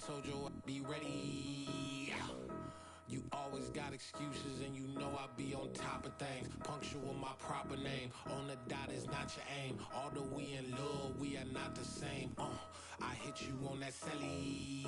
Told you I'd be ready. You always got excuses and you know I be on top of things. Punctual my proper name. On the dot is not your aim. Although we in love, we are not the same. I hit you on that celly.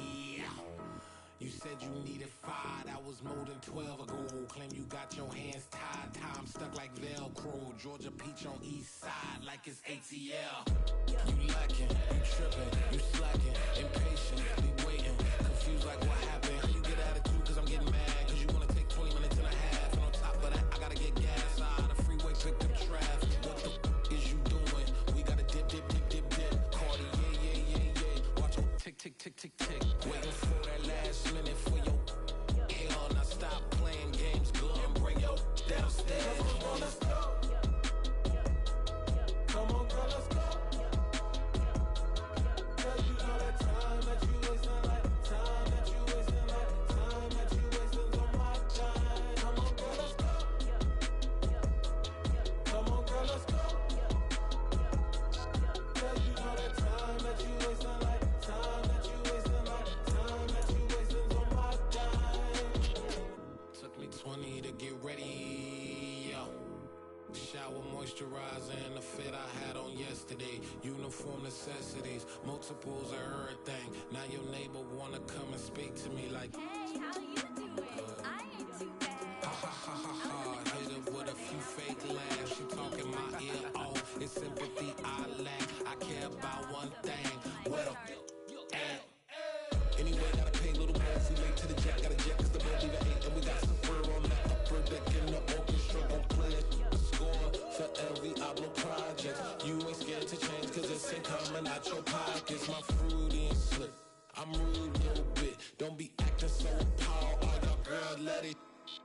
You said you needed 5, that was more than 12 ago. Claim you got your hands tied, time stuck like Velcro. Georgia Peach on east side like it's ATL. You lacking, you tripping, you slacking, impatient, be waiting, confused like what happened. How you get attitude cause I'm getting mad, cause you wanna take 20 minutes and a half. And on top of that, I gotta get gas out of the freeway, pick up traffic. What the is you doing? We gotta dip, dip, dip, dip, dip. Cardi, yeah. Watch it tick, tick, tick, tick, tick. Waiting for that last minute for your hell. Now stop playing games, go and bring your downstairs. Come on, let's go. Come on, girl, let's go. Cause you know that time that you wasting, like time that you wasting, like time that you wasting on my time. Come on, girl, let's go. Come on, girl, let's go. Cause you know that time that you wasting, like time that you wasting, like time that you wasting on my time. Took me 20 to get ready, yo. Shower moisturizer and the fit I had on yesterday. Uniform necessities, multiples of everything. Now your neighbor wanna come and speak to me like, hey, how you doing? I ain't too bad. ha ha ha ha ha. Hit her with a few fake laughs. She talking my ear off. It's sympathy I lack. I care about one thing. Well, and anyway, gotta pay a little more if we late to the jet. Got a jet cause the boat even 8. And we got some fur on that upper deck in the orchestra. Gon' play it. Score for every Oblo project. You ain't scared to change cause it's ain't coming out your pockets. My fruity and slip. I'm rude a little bit. Don't be acting so appalled. All y'all girl let it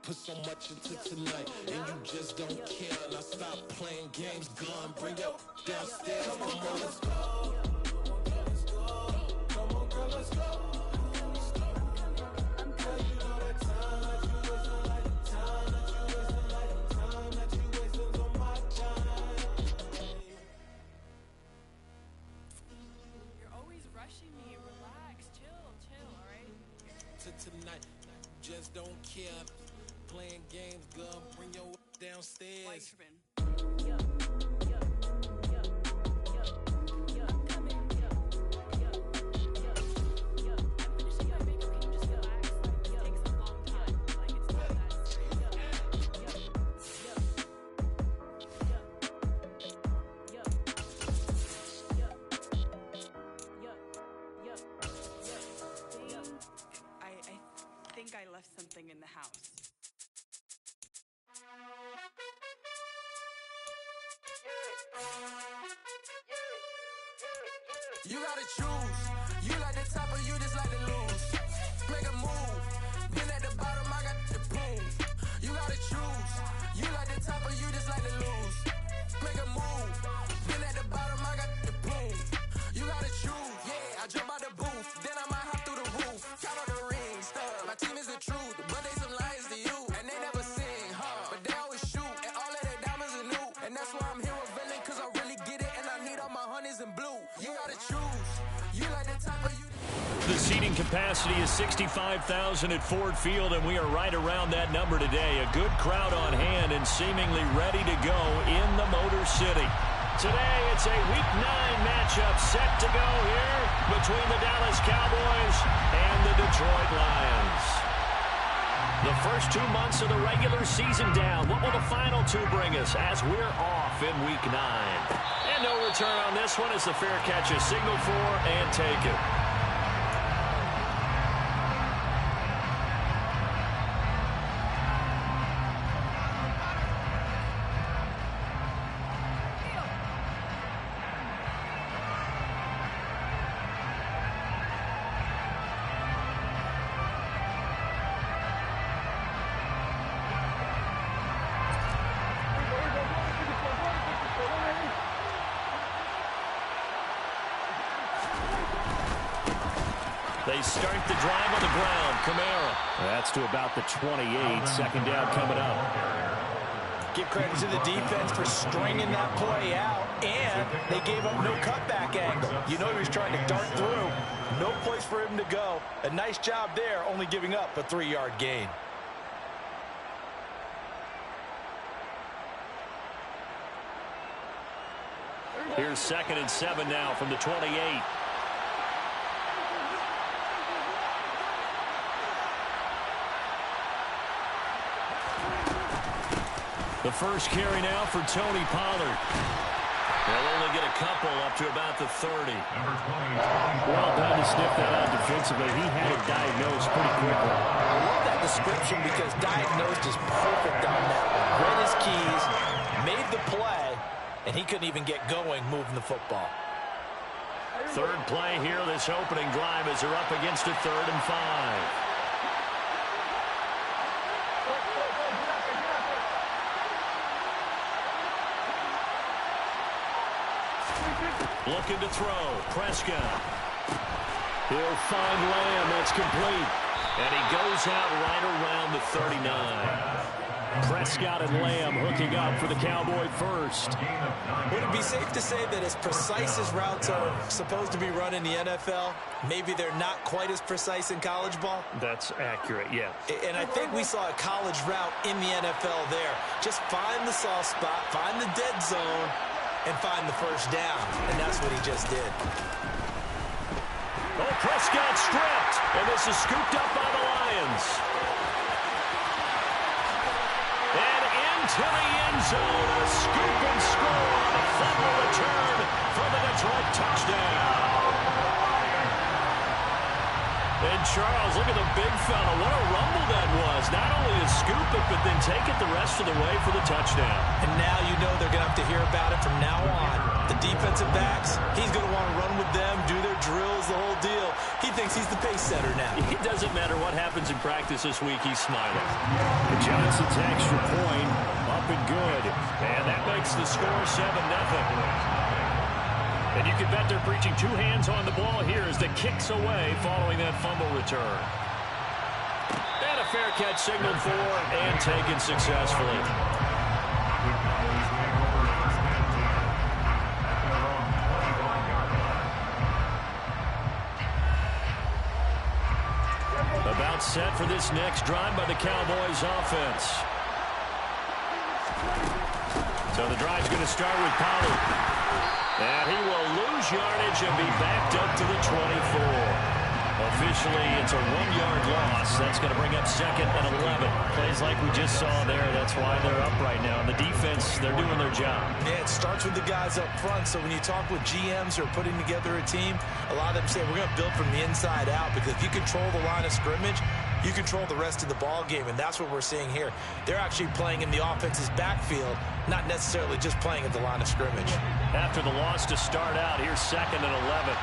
put so much into tonight. And you just don't care. Now stop playing games. Gun, bring your downstairs. Come on, girl, let's go. Come on, girl, let's go. Cause you know that time that you wasting, like time that you wasting, like time that you wasting on my time. You're always rushing me. Relax, chill, all right? To tonight, just don't care. Playing games, gun, bring your downstairs. Why tripping? I think I left something in the house. You gotta choose. You like the top or you just like to lose. Make a move. Been at the bottom, I got the boom. You gotta choose. You like the top or you just like to lose. Make a move. Been at the bottom, I got the boom. You gotta choose. Yeah, I jump out the booth. Then I might hop through the roof. Count out the rings. My team is the truth, but they some liars to you. And they never sing, but they always shoot. And all of their diamonds are new. And that's why I'm here with villain, cause I really get it. And I need all my honeys in blue. You gotta choose. You like the top of you. The seating capacity is 65,000 at Ford Field, and we are right around that number today. A good crowd on hand and seemingly ready to go in the Motor City. Today, it's a Week 9 matchup set to go here between the Dallas Cowboys and the Detroit Lions. The first 2 months of the regular season down. What will the final 2 bring us as we're off in Week 9? And no return on this one as the fair catch is signaled for and taken. They start the drive on the ground. Kamara. That's to about the 28. Second down coming up. Give credit to the defense for stringing that play out, and they gave up no cutback angle. You know he was trying to dart through. No place for him to go. A nice job there, only giving up a 3-yard gain. Here's 2nd and 7 now from the 28. The first carry now for Tony Pollard. They'll only get a couple up to about the 30. Well done to sniff that out defensively. He had it diagnosed pretty quickly. I love that description because diagnosed is perfect on that one. Read his keys, made the play, and he couldn't even get going moving the football. Third play here this opening drive as they're up against a 3rd and 5. Looking to throw. Prescott. He'll find Lamb. That's complete. And he goes out right around the 39. Prescott and Lamb hooking up for the Cowboy first. Would it be safe to say that as precise as routes are supposed to be run in the NFL, maybe they're not quite as precise in college ball? That's accurate, yeah. And I think we saw a college route in the NFL there. Just find the soft spot, find the dead zone, and find the first down. And that's what he just did. Oh, Prescott stripped. And this is scooped up by the Lions. And into the end zone. A scoop and score on a fumble return for the Detroit touchdown. And Charles, look at the big fella. What a rumble that was. Not only to scoop it, but then take it the rest of the way for the touchdown. And now you know they're going to have to hear about it from now on. The defensive backs, he's going to want to run with them, do their drills, the whole deal. He thinks he's the pace setter now. It doesn't matter what happens in practice this week, he's smiling. And Johnson's extra point up and good. And that makes the score 7-0. And you can bet they're preaching 2 hands on the ball here as the kick's away following that fumble return. And a fair catch signaled for and taken successfully. About set for this next drive by the Cowboys offense. So the drive's going to start with Pollard. And he will lose yardage and be backed up to the 24. Officially, it's a 1-yard loss. That's going to bring up 2nd and 11. Plays like we just saw there. That's why they're up right now. And the defense, they're doing their job. Yeah, it starts with the guys up front. So when you talk with GMs who are putting together a team, a lot of them say we're going to build from the inside out, because if you control the line of scrimmage, you control the rest of the ball game, and that's what we're seeing here. They're actually playing in the offense's backfield, not necessarily just playing at the line of scrimmage. After the loss to start out, here's 2nd and 11.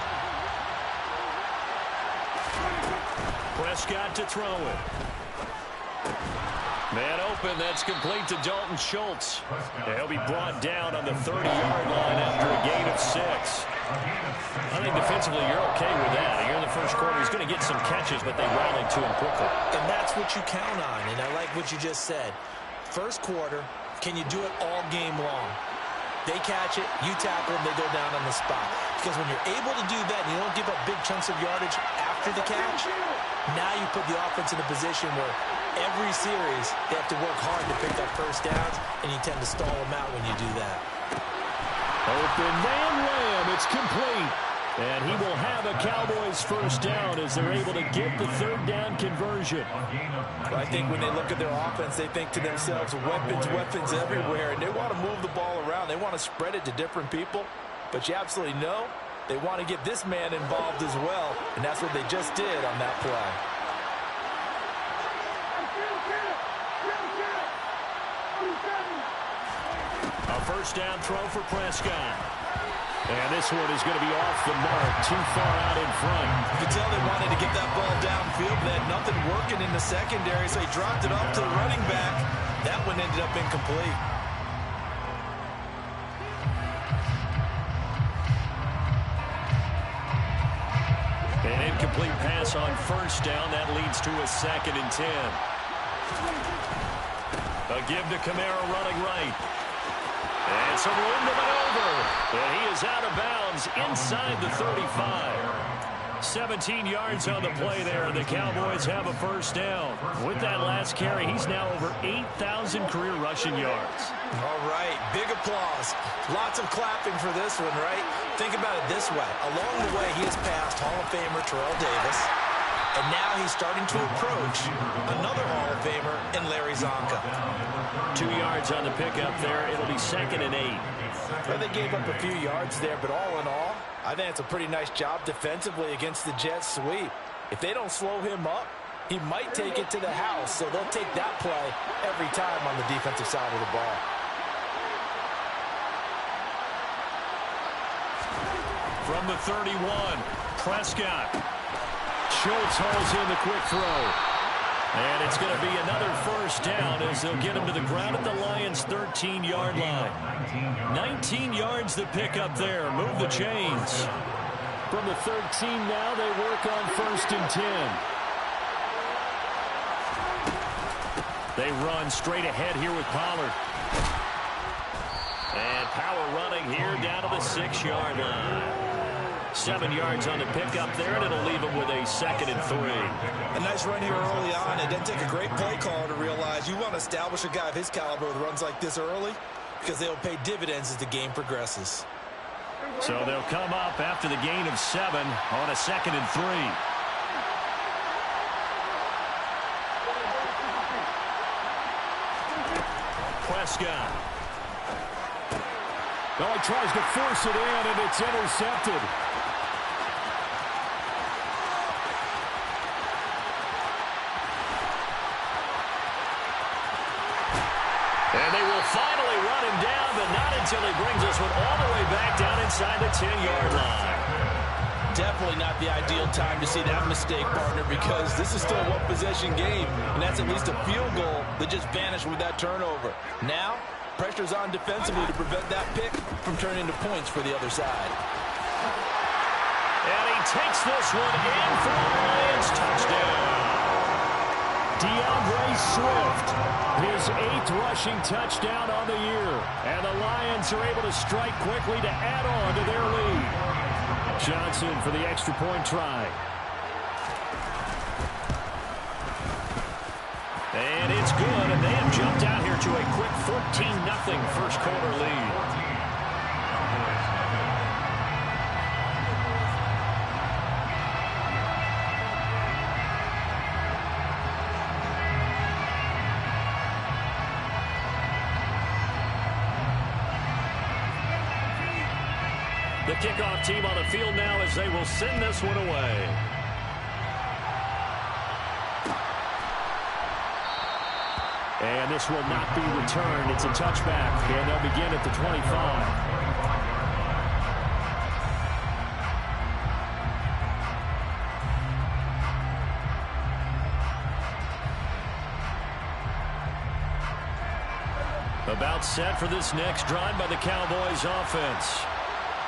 Prescott to throw it. Man open, that's complete to Dalton Schultz. He'll be brought down on the 30-yard line after a gain of 6. I think defensively you're okay with that. Here in the first quarter, he's going to get some catches, but they rallied to him quickly. And that's what you count on, and I like what you just said. First quarter, can you do it all game long? They catch it, you tackle them, they go down on the spot. Because when you're able to do that and you don't give up big chunks of yardage after the catch, now you put the offense in a position where every series they have to work hard to pick up first downs, and you tend to stall them out when you do that. Open man Lamb, it's complete. And he will have a Cowboys first down as they're able to get the 3rd down conversion. Well, I think when they look at their offense, they think to themselves, weapons everywhere, and they want to move the ball around. They want to spread it to different people, but you absolutely know they want to get this man involved as well, and that's what they just did on that play. A first down throw for Prescott. And this one is going to be off the mark, too far out in front. You could tell they wanted to get that ball downfield. They had nothing working in the secondary, so he dropped it off to the running back. That one ended up incomplete. An incomplete pass on first down. That leads to a 2nd and 10. A give to Kamara running right. And some room to maneuver. And he is out of bounds inside the 35. 17 yards on the play there, and the Cowboys have a first down. With that last carry, he's now over 8,000 career rushing yards. All right, big applause. Lots of clapping for this one, right? Think about it this way. Along the way, he has passed Hall of Famer Terrell Davis, and now he's starting to approach another Hall of Famer in Larry Zonka. 2 yards on the pickup there. It'll be 2nd and 8. Well, they gave up a few yards there, but all in all, I think it's a pretty nice job defensively against the Jets sweep. If they don't slow him up, he might take it to the house, so they'll take that play every time on the defensive side of the ball. From the 31, Prescott. Schultz hauls in the quick throw. And it's going to be another first down as they'll get him to the ground at the Lions' 13-yard line. 19 yards to pick up there. Move the chains. From the 13 now, they work on 1st and 10. They run straight ahead here with Pollard. And Power running here down to the 6-yard line. 7 yards on the pickup there, and it'll leave him with a 2nd and 3. A nice run here early on. It doesn't take a great play caller to realize you want to establish a guy of his caliber with runs like this early because they'll pay dividends as the game progresses. So they'll come up after the gain of 7 on a 2nd and 3. Prescott. Oh, he tries to force it in, and it's intercepted. And they will finally run him down, but not until he brings this one all the way back down inside the 10-yard line. Definitely not the ideal time to see that mistake, partner, because this is still a one-possession game, and that's at least a field goal that just vanished with that turnover. Now, pressure's on defensively to prevent that pick from turning into points for the other side. And he takes this one in for the Lions touchdown. DeAndre Swift, his 8th rushing touchdown on the year. And the Lions are able to strike quickly to add on to their lead. Johnson for the extra point try. And it's good, and they have jumped out here to a quick 14-0 first quarter lead. The kickoff team on the field now as they will send this one away. And this will not be returned. It's a touchback, and they'll begin at the 25. About set for this next drive by the Cowboys offense.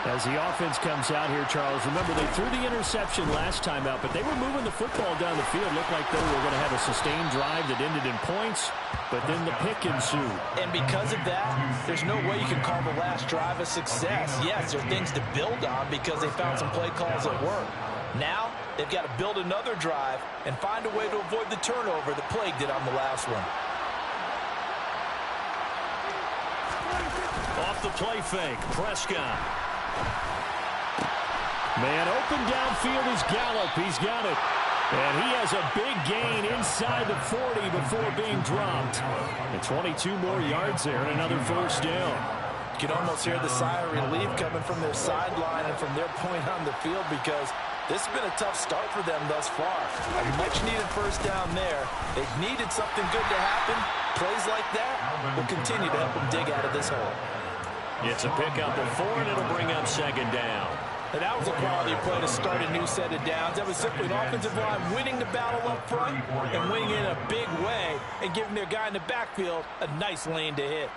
As the offense comes out here, Charles, remember they threw the interception last time out, but they were moving the football down the field. Looked like they were going to have a sustained drive that ended in points, but then the pick ensued. And because of that, there's no way you can call the last drive a success. Yes, there are things to build on because they found some play calls that work. Now, they've got to build another drive and find a way to avoid the turnover that plagued it on the last one. Off the play fake, Prescott. Man, open downfield is Gallup. He's got it. And he has a big gain inside the 40 before being dropped. And 22 more yards there and another first down. You can almost hear the sigh of relief coming from their sideline and from their point on the field because this has been a tough start for them thus far. A much-needed first down there. They've needed something good to happen. Plays like that will continue to help them dig out of this hole. It's a pickup of 4, and it'll bring up 2nd down. And that was a quality play to start a new set of downs. That was simply an offensive line winning the battle up front and winning it in a big way and giving their guy in the backfield a nice lane to hit.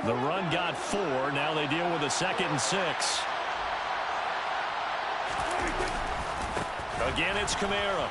The run got 4. Now they deal with a 2nd and 6. Again, it's Kamara.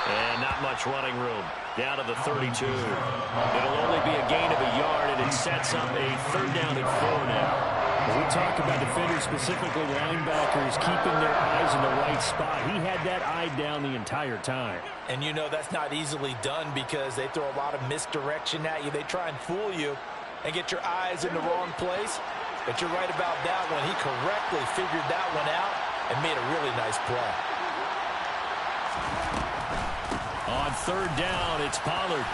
And not much running room. Down to the 32. It'll only be a gain of a yard, and it sets up a 3rd down and 4 now. When we talk about defenders, specifically linebackers, keeping their eyes in the right spot. He had that eye down the entire time. And you know that's not easily done because they throw a lot of misdirection at you. They try and fool you and get your eyes in the wrong place. But you're right about that one. He correctly figured that one out and made a really nice play. On 3rd down, it's Pollard.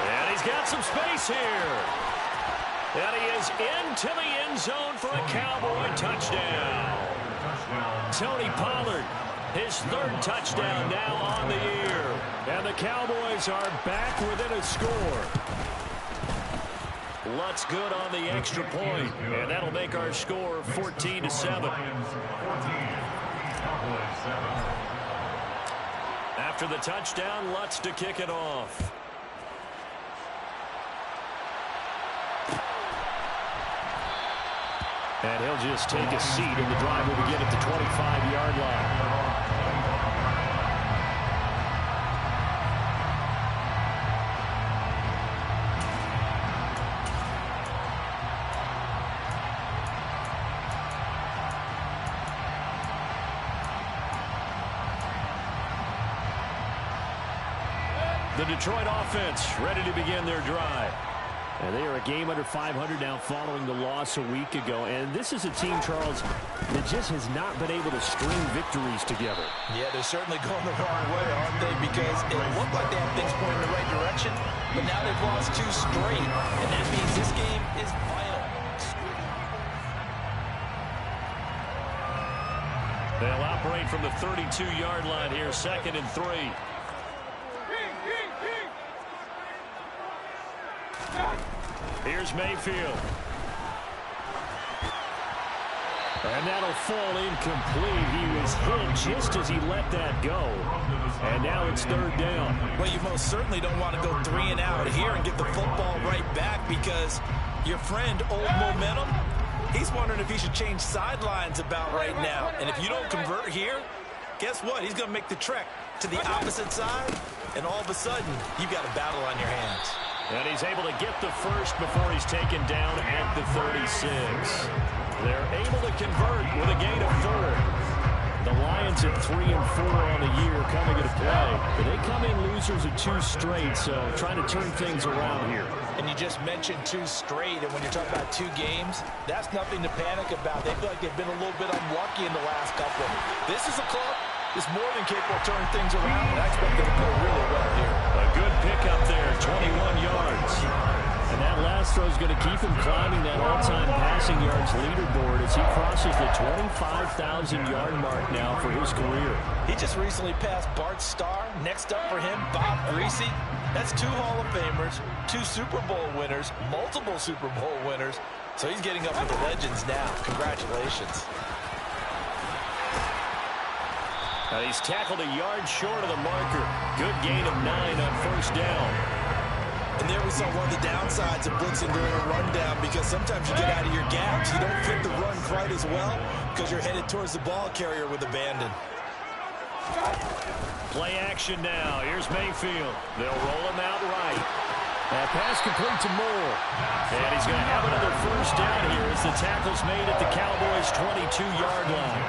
And he's got some space here. And he is into the end zone for a Cowboy touchdown. Tony Pollard, his 3rd touchdown now on the year. And the Cowboys are back within a score. Lutz good on the extra point, and that'll make our score 14-7. After the touchdown, Lutz to kick it off. And he'll just take a seat, and the drive will begin at the 25-yard line. The Detroit offense ready to begin their drive. And they are a game under 500 now following the loss a week ago. And this is a team, Charles, that just has not been able to string victories together. Yeah, they're certainly going the wrong way, aren't they? Because it looked like they had things pointing in the right direction, but now they've lost 2 straight. And that means this game is vital. They'll operate from the 32-yard line here, 2nd and 3. Here's Mayfield. And that'll fall incomplete. He was hit just as he let that go. And now it's 3rd down. Well, you most certainly don't want to go 3 and out here and get the football right back because your friend, Old Momentum, he's wondering if he should change sidelines about right now. And if you don't convert here, guess what? He's going to make the trek to the opposite side, and all of a sudden, you've got a battle on your hands. And he's able to get the first before he's taken down at the 36. They're able to convert with a gain of 4. The Lions at 3 and 4 on the year coming into play. But they come in losers of 2 straight, so trying to turn things around here. And you just mentioned 2 straight, and when you're talking about 2 games, that's nothing to panic about. They feel like they've been a little bit unlucky in the last couple. This is a club that's more than capable of turning things around, and I expect them to play really well here. A good pickup there, 21 yards. And that last throw is going to keep him climbing that all-time passing yards leaderboard as he crosses the 25,000-yard mark now for his career. He just recently passed Bart Starr. Next up for him, Bob Greasy. That's 2 Hall of Famers, 2 Super Bowl winners, multiple Super Bowl winners. So he's getting up with the legends now. Congratulations. And he's tackled a yard short of the marker. Good gain of 9 on 1st down. And there we saw one of the downsides of blitzing during a rundown because sometimes you get out of your gaps. You don't fit the run quite as well because you're headed towards the ball carrier with abandon. Play action now. Here's Mayfield. They'll roll him out right. That pass complete to Moore. And he's going to have another 1st down here as the tackle's made at the Cowboys' 22-yard line.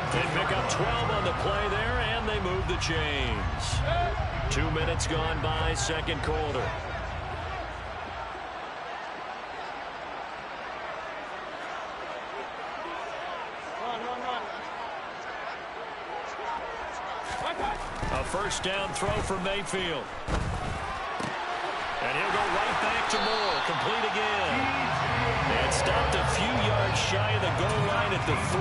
They pick up 12 on the play there, and they move the chains. 2 minutes gone by, 2nd quarter. A 1st down throw for Mayfield. And he'll go right back to Moore. Complete again. And stopped a few yards shy of the goal line at the 3.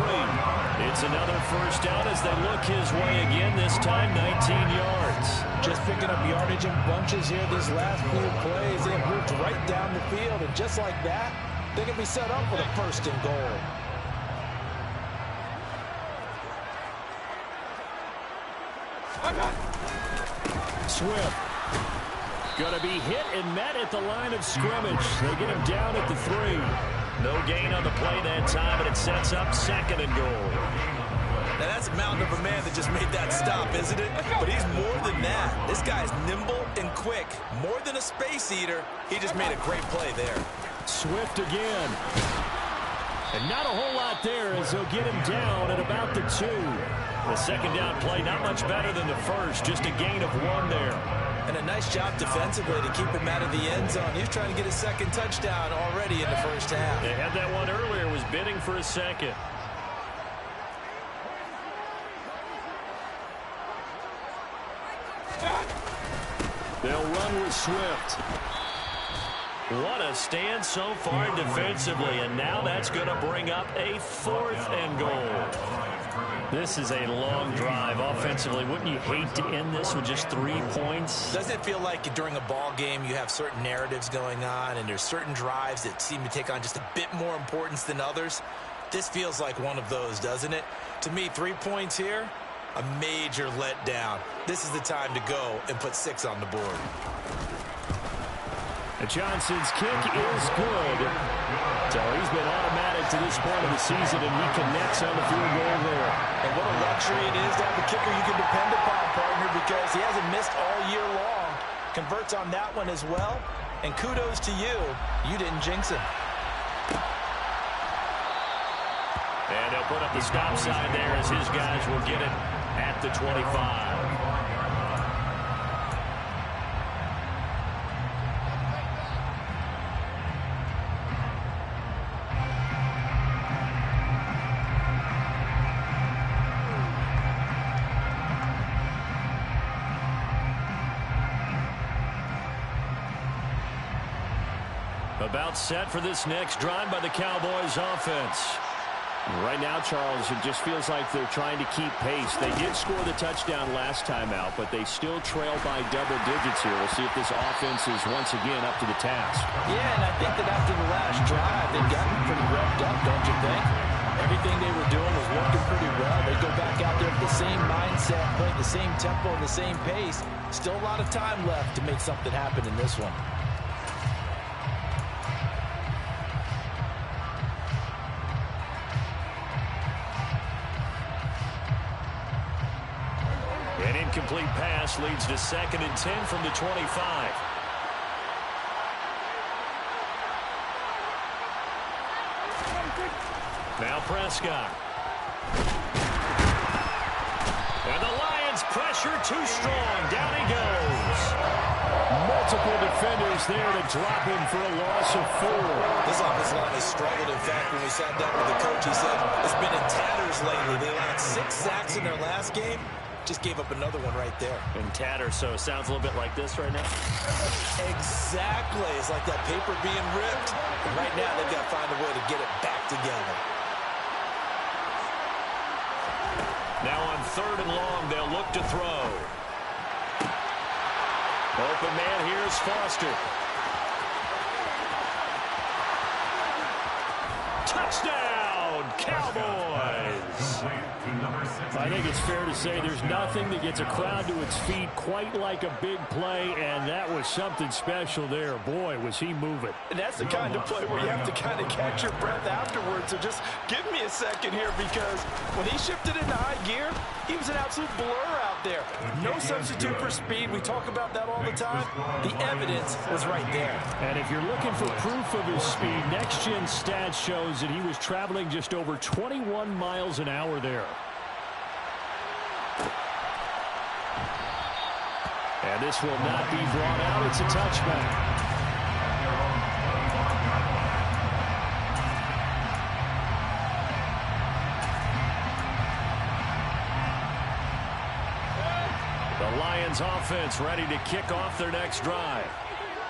It's another 1st down as they look his way again, this time 19 yards. Just picking up yardage in bunches here these last few plays. They have moved right down the field, and just like that, they can be set up for the 1st and goal. Swift. Going to be hit and met at the line of scrimmage. They get him down at the 3. No gain on the play that time, and it sets up 2nd and goal. Now, that's a mountain of a man that just made that stop, isn't it? But he's more than that. This guy's nimble and quick. More than a space eater. He just made a great play there. Swift again. And not a whole lot there as they'll get him down at about the 2. The second down play, not much better than the first. Just a gain of 1 there. And a nice job defensively to keep him out of the end zone. He was trying to get his second touchdown already in the first half. They had that one earlier, was bidding for a second. They'll run with Swift. What a stand so far defensively, and now that's going to bring up a 4th and goal. This is a long drive offensively. Wouldn't you hate to end this with just 3 points? Doesn't it feel like during a ball game you have certain narratives going on and there's certain drives that seem to take on just a bit more importance than others? This feels like one of those, doesn't it? To me, 3 points here, a major letdown. This is the time to go and put 6 on the board. Johnson's kick is good. So he's been automatic to this point of the season, and he connects on the field goal there. And what a luxury it is to have a kicker you can depend upon, partner, because he hasn't missed all year long. Converts on that one as well. And kudos to you. You didn't jinx him. And they'll put up the stop sign there as his guys will get it at the 25. About set for this next drive by the Cowboys offense. Right now, Charles, it just feels like they're trying to keep pace. They did score the touchdown last time out, but they still trail by double digits here. We'll see if this offense is once again up to the task. Yeah, and I think that after the last drive, they've gotten pretty revved up, don't you think? Everything they were doing was working pretty well. They go back out there with the same mindset, playing the same tempo and the same pace. Still a lot of time left to make something happen in this one. An incomplete pass leads to 2nd and 10 from the 25. Now Prescott. And the Lions pressure too strong. Down he goes. Multiple defenders there to drop him for a loss of 4. This offensive line has struggled. In fact, when we sat down with the coach, he said it's been in tatters lately. They allowed 6 sacks in their last game. Just gave up another one right there. In tatters, so it sounds a little bit like this right now. Exactly. It's like that paper being ripped. And right now, they've got to find a way to get it back together. Now on 3rd and long, they'll look to throw. Open man, here's Foster. Touchdown, Cowboys! I think it's fair to say there's nothing that gets a crowd to its feet quite like a big play, and that was something special there. Boy, was he moving. And that's the kind of play where you have to kind of catch your breath afterwards. So just give me a second here, because when he shifted into high gear, he was an absolute blur out there. No substitute for speed. We talk about that all the time. The evidence was right there. And if you're looking for proof of his speed, Next Gen Stats shows that he was traveling just over 21 miles an hour there. And this will not be brought out. It's a touchback. The Lions offense ready to kick off their next drive.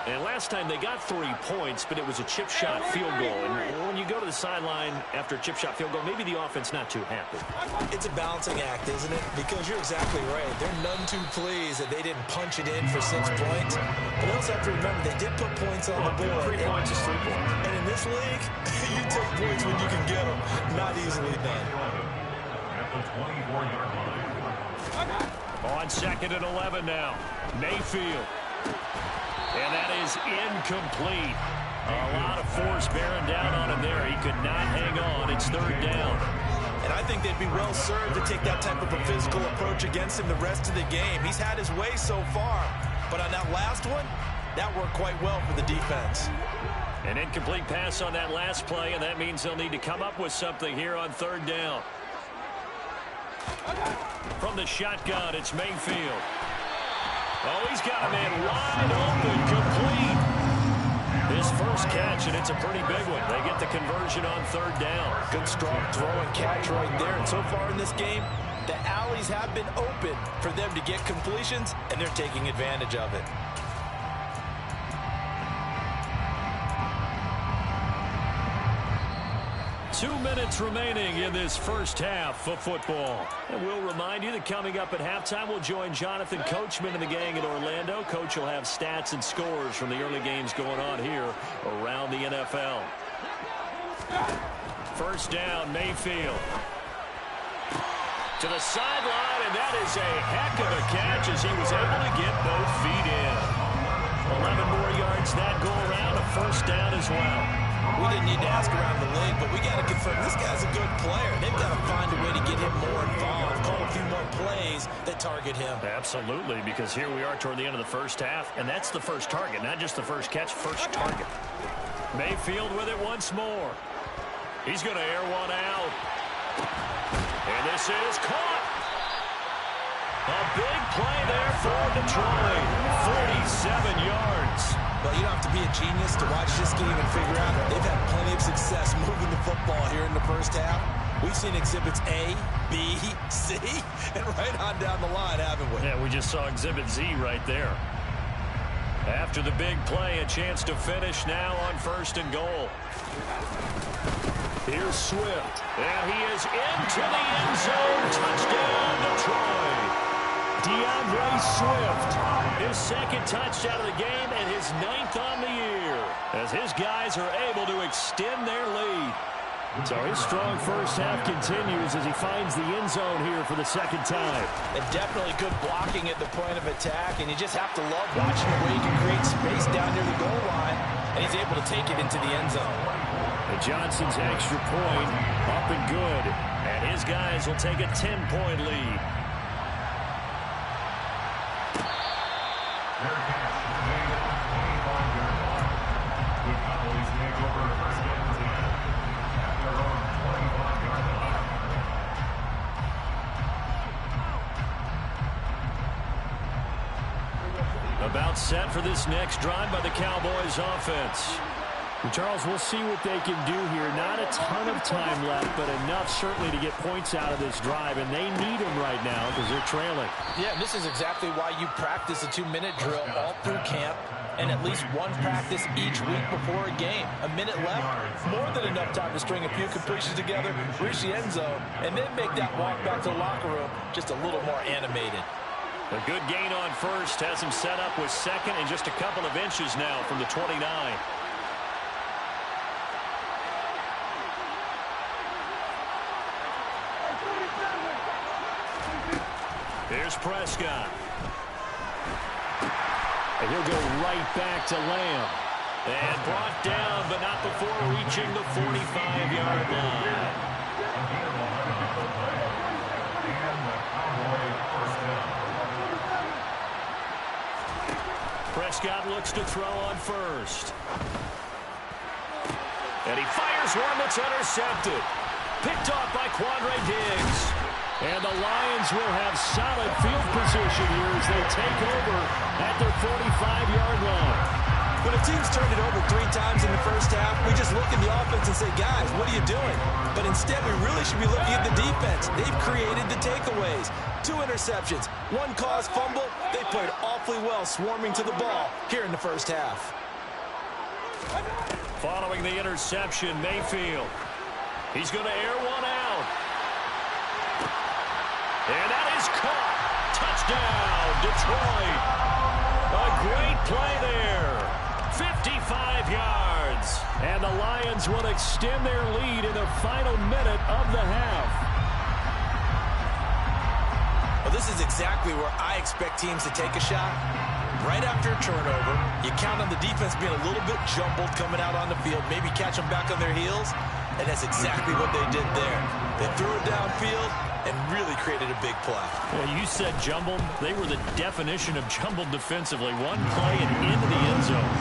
And last time they got 3 points, but it was a chip shot field goal. And when you go to the sideline after a chip shot field goal, maybe the offense not too happy. It's a balancing act, isn't it? Because you're exactly right. They're none too pleased that they didn't punch it in for 6 points. But you also have to remember, they did put points on the board. 3 points is 3 points. And in this league, you take points when you can get them. Not easily done. On 2nd and 11 now. Mayfield. And that is incomplete. A lot of force bearing down on him there. He could not hang on. It's 3rd down. And I think they'd be well served to take that type of a physical approach against him the rest of the game. He's had his way so far, but on that last one, that worked quite well for the defense. An incomplete pass on that last play, and that means they'll need to come up with something here on third down. From the shotgun, it's Mayfield. Oh, he's got a man wide open, complete. His first catch, and it's a pretty big one. They get the conversion on third down. Good, strong throw and catch right there. And so far in this game, the alleys have been open for them to get completions, and they're taking advantage of it. 2 minutes remaining in this first half of football. And we'll remind you that coming up at halftime, we'll join Jonathan Coachman and the gang in Orlando. Coach will have stats and scores from the early games going on here around the NFL. First down, Mayfield. To the sideline, and that is a heck of a catch as he was able to get both feet in. 11 more yards that go around, a first down as well. We didn't need to ask around the league, but we got to confirm this guy's a good player. They've got to find a way to get him more involved, call a few more plays that target him. Absolutely, because here we are toward the end of the first half, and that's the first target, not just the first catch, first target. Mayfield with it once more. He's going to air one out. And this is caught. A big play there for Detroit. 47 yards. Well, you don't have to be a genius to watch this game and figure out they've had plenty of success moving the football here in the first half. We've seen exhibits A, B, C, and right on down the line, haven't we? Yeah, we just saw exhibit Z right there. After the big play, a chance to finish now on first and goal. Here's Swift. And he is into the end zone. Touchdown, Detroit. DeAndre Swift. His second touchdown of the game and his 9th on the year. As his guys are able to extend their lead. So his strong first half continues as he finds the end zone here for the second time. And definitely good blocking at the point of attack. And you just have to love watching the way he can create space down near the goal line. And he's able to take it into the end zone. And Johnson's extra point up and good. And his guys will take a 10-point lead. About set for this next drive by the Cowboys offense. And Charles, we'll see what they can do here. Not a ton of time left, but enough certainly to get points out of this drive, and they need them right now because they're trailing. Yeah, and this is exactly why you practice a 2-minute drill all through camp and at least one practice each week before a game. A minute left, more than enough time to string a few completions together, reach the end zone, and then make that walk back to the locker room just a little more animated. A good gain on first has him set up with second and just a couple of inches now from the 29. Here's Prescott. And he'll go right back to Lamb. And brought down, but not before reaching the 45-yard line. Prescott looks to throw on first. And he fires one that's intercepted. Picked off by Quandre Diggs. And the Lions will have solid field position here as they take over at their 45-yard line. When a team's turned it over 3 times in the first half, we just look at the offense and say, guys, what are you doing? But instead, we really should be looking at the defense. They've created the takeaways. 2 interceptions, 1 caused fumble. They played awfully well swarming to the ball here in the first half. Following the interception, Mayfield. He's going to air one out. And that is caught. Touchdown, Detroit. A great play there. 55 yards. And the Lions will extend their lead in the final minute of the half. Well, this is exactly where I expect teams to take a shot. Right after a turnover, you count on the defense being a little bit jumbled coming out on the field, maybe catch them back on their heels. and that's exactly what they did there. They threw it downfield and really created a big play. Well, you said jumbled. They were the definition of jumbled defensively. One play and into the end zone.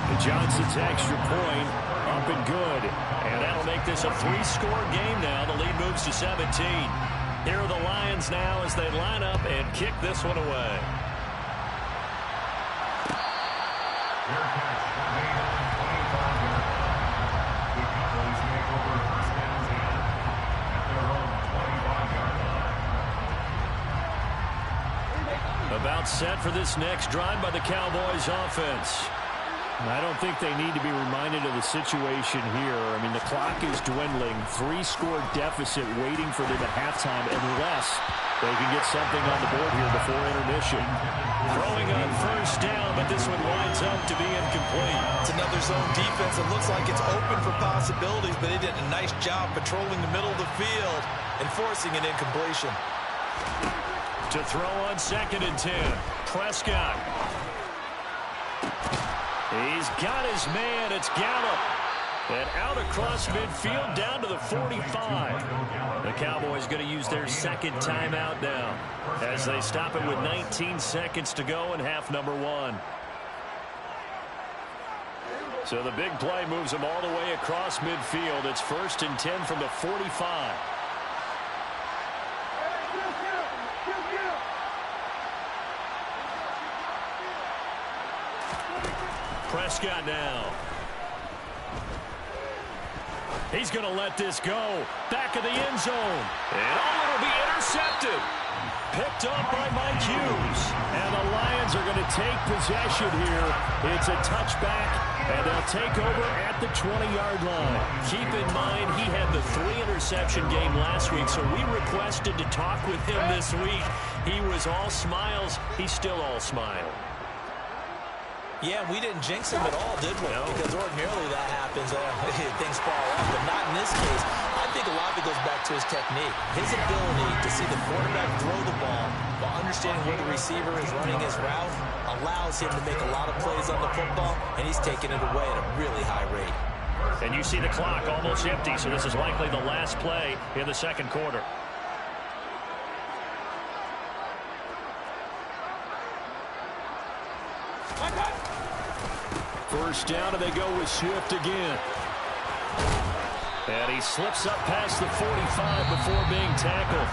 And Johnson's extra point up and good. And that'll make this a 3-score game now. The lead moves to 17. Here are the Lions now as they line up and kick this one away. About set for this next drive by the Cowboys offense. I don't think they need to be reminded of the situation here. I mean, the clock is dwindling. 3-score deficit waiting for them at halftime unless they can get something on the board here before intermission. Throwing on first down, but this one winds up to be incomplete. It's another zone defense. It looks like it's open for possibilities, but they did a nice job patrolling the middle of the field and forcing an incompletion. To throw on 2nd and 10. Prescott. He's got his man. It's Gallup. And out across midfield down to the 45. The Cowboys going to use their second timeout now as they stop it with 19 seconds to go in half number 1. So the big play moves them all the way across midfield. It's 1st and 10 from the 45. Prescott now. He's going to let this go. Back of the end zone. And it'll be intercepted. Picked up by Mike Hughes. And the Lions are going to take possession here. It's a touchback, and they'll take over at the 20-yard line. Keep in mind, he had the 3-interception game last week, so we requested to talk with him this week. He was all smiles. He's still all smile. Yeah, we didn't jinx him at all, did we? No. Because ordinarily that happens. Things fall off, but not in this case. I think a lot of it goes back to his technique. His ability to see the quarterback throw the ball while understanding where the receiver is running his route allows him to make a lot of plays on the football, and he's taking it away at a really high rate. And you see the clock almost empty, so this is likely the last play in the second quarter. First down, and they go with Swift again. And he slips up past the 45 before being tackled.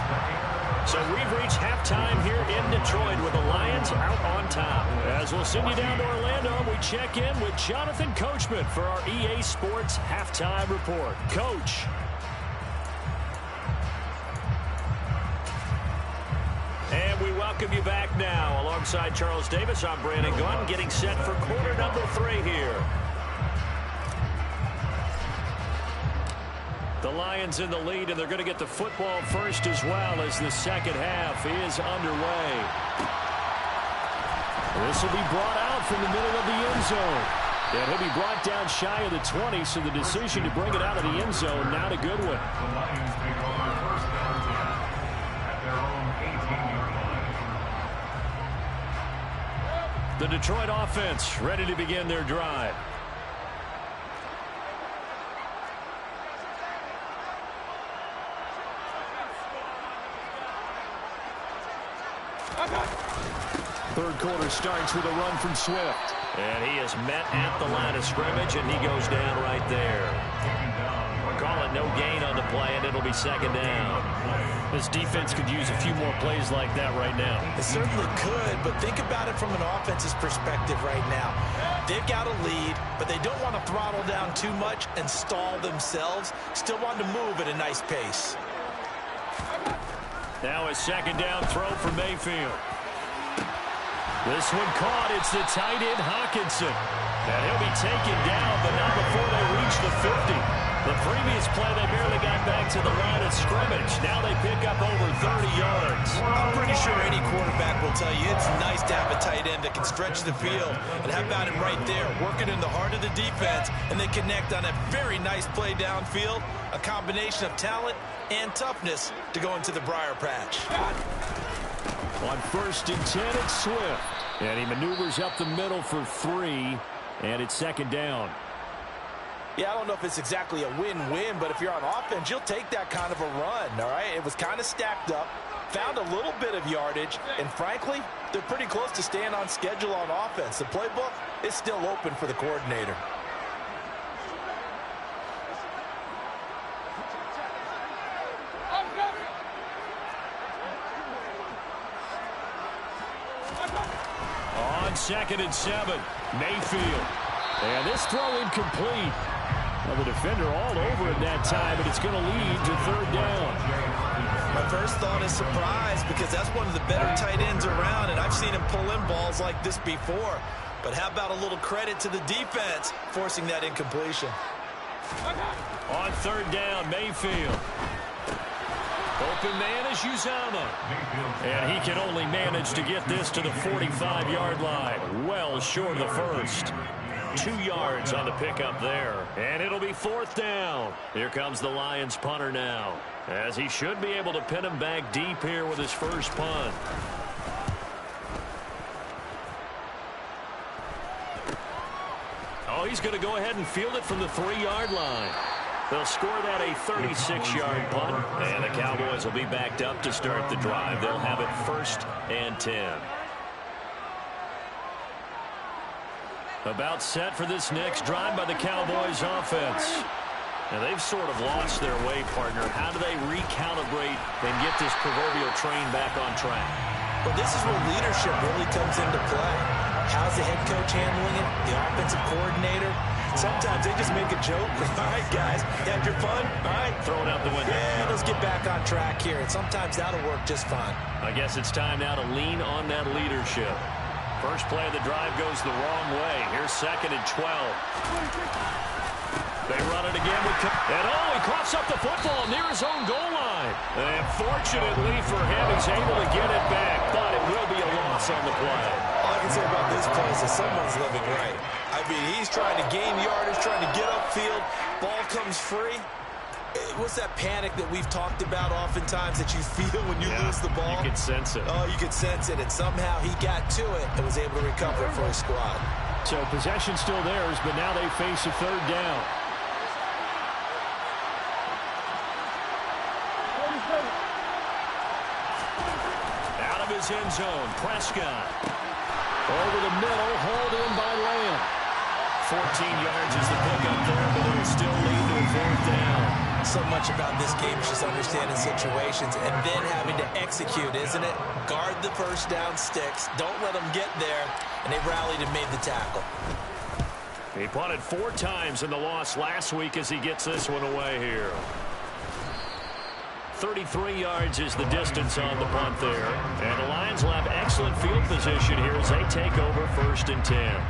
So we've reached halftime here in Detroit with the Lions out on top. As we'll send you down to Orlando, we check in with Jonathan Coachman for our EA Sports Halftime Report. Coach. And we welcome you back now. Alongside Charles Davis, I'm Brandon Gunn, getting set for quarter number 3 here. The Lions in the lead, and they're going to get the football first as well as the second half is underway. This will be brought out from the middle of the end zone. And he'll be brought down shy of the 20, so the decision to bring it out of the end zone, not a good one. The Lions take over first down at their own 18-yard line. The Detroit offense ready to begin their drive. Third quarter starts with a run from Swift. And he is met at the line of scrimmage, and he goes down right there. Call it no gain on the play, and it'll be second down. This defense could use a few more plays like that right now. It certainly could, but think about it from an offense's perspective right now. They've got a lead, but they don't want to throttle down too much and stall themselves. Still want to move at a nice pace. Now a second down throw for Mayfield. This one caught. It's the tight end Hawkinson. And he'll be taken down, but not before they reach the 50. The previous play, they barely got back to the line of scrimmage. Now they pick up over 30 yards. I'm pretty sure any quarterback will tell you it's nice to have a tight end that can stretch the field. And how about him right there, working in the heart of the defense, and they connect on a very nice play downfield, a combination of talent and toughness to go into the briar patch. On first and 10, it's Swift. And he maneuvers up the middle for 3, and it's second down. Yeah, I don't know if it's exactly a win-win, but if you're on offense, you'll take that kind of a run, all right? It was kind of stacked up, found a little bit of yardage, and frankly, they're pretty close to staying on schedule on offense. The playbook is still open for the coordinator. On 2nd and 7, Mayfield. And this throw incomplete. Well, the defender all over it that time, but it's going to lead to 3rd down. My first thought is surprise because that's one of the better tight ends around, and I've seen him pull in balls like this before. But how about a little credit to the defense forcing that incompletion? On 3rd down, Mayfield. Open man is Uzama. And he can only manage to get this to the 45-yard line. Well short of the first. 2 yards on the pickup there. And it'll be 4th down. Here comes the Lions punter now, as he should be able to pin him back deep here with his first punt. Oh, he's going to go ahead and field it from the 3-yard line. They'll score that a 36-yard punt, and the Cowboys will be backed up to start the drive. They'll have it 1st and 10. About set for this next drive by the Cowboys offense. Now, they've sort of lost their way, partner. How do they recalibrate and get this proverbial train back on track? Well, this is where leadership really comes into play. How's the head coach handling it? The offensive coordinator? Sometimes they just make a joke. All right, guys, you had your fun? All right. Throw it out the window. Yeah, let's get back on track here. And sometimes that'll work just fine. I guess it's time now to lean on that leadership. First play of the drive goes the wrong way. Here's 2nd and 12. They run it again with, and he coughs up the football near his own goal line. And fortunately for him, he's able to get it back, but it will be a loss on the play. All I can say about this play is that someone's living right. I mean, he's trying to gain yardage, trying to get upfield. Ball comes free. What's that panic that we've talked about oftentimes that you feel when you lose the ball? You can sense it. Oh, you could sense it, and somehow he got to it and was able to recover it for his squad. So possession still theirs, but now they face a 3rd down. Out of his end zone, Prescott. Over the middle, hauled in by Lamb. 14 yards is the pickup there, but it'll still lead to a 4th down. So much about this game is just understanding situations and then having to execute, isn't it? Guard the first down sticks. Don't let them get there. And they rallied and made the tackle. He punted 4 times in the loss last week as he gets this one away here. 33 yards is the distance on the punt there. And the Lions will have excellent field position here as they take over 1st and 10.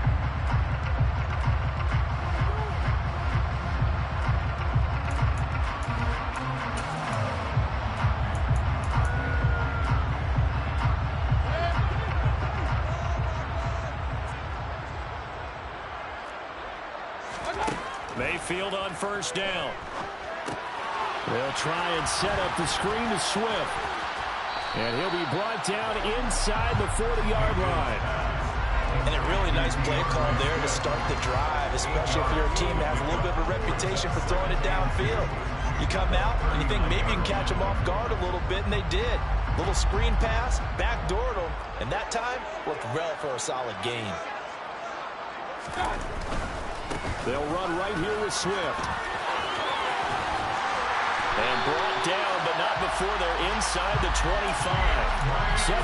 Mayfield on 1st down. They'll try and set up the screen to Swift. And he'll be brought down inside the 40-yard line. And a really nice play call there to start the drive, especially if you're a team that has a little bit of a reputation for throwing it downfield. You come out and you think maybe you can catch them off guard a little bit, and they did. Little screen pass, backdoored them, and that time looked well for a solid gain. They'll run right here with Swift. And brought down, but not before they're inside the 25. 73